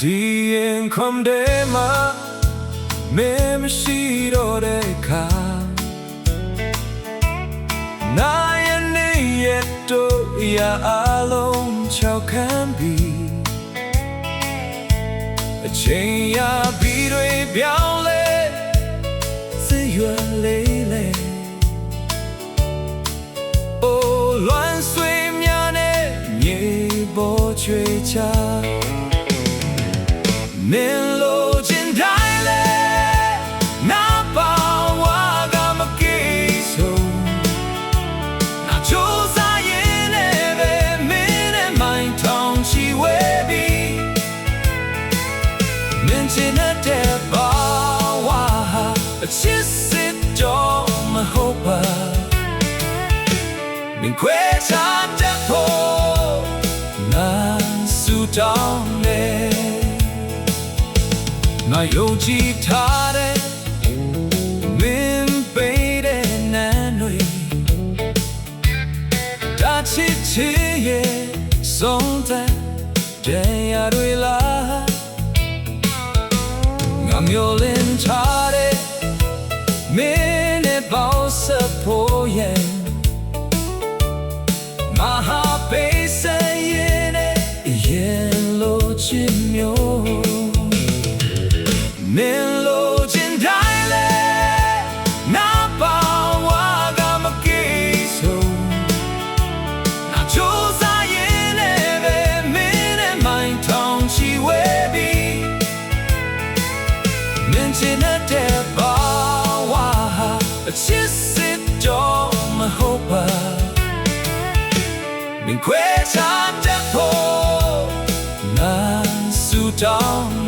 ဒီရင်ခုံတဲ့မှာမင်းမရှိတော့တဲ့အခါနိုင်ရနေရတော့ရအလုံးချောက်ခံပြီးအချိန်ရပြီးတွေပြောင်းလဲစေရွယ်လေးလဲအိုးလွမ်းဆွေများနဲ့မြေပေါ်ချွေချမင်းလိုချင်တိုင်းလဲနာပါဝါကမကိဆုံးနာချိုးစားရင်လည်းပဲမင်းနဲ့မိုင်းထောင်ချီဝဲပြီးမင်းချင်တဲ့ပါဝါအချစ်စစ်ကြောမဟုတ်ပါမင်းခွဲချတဲ့ဖို့နာဆူတောင်းငါယုံကြည်ထားတဲ့မင်းပေးတဲ့နန်းတွေဒါချစ်ချစ်ရဲ့ဆုံးတဲ့တရားတွေလားငါမျိုးလင်းထားတဲ့မင်းနဲ့ပေါင်းစပ်ဖို့ရဲ့မဟာပေးစရဲ့နဲ့ရင်လိုချင်မျိုးမင်းလိုချင်တိုင်းလဲနာပါဝါကမကိဆုံးနာချိုးစားရင်လည်းပဲမင်းနဲ့မိုင်းထောင်ချီဝဲပြီးမင်းချင်တဲ့ပါဝါအချစ်စစ်ကြောမဟုတ်ပါမင်းခွဲချတဲ့ဖို့နာဆူတောင်း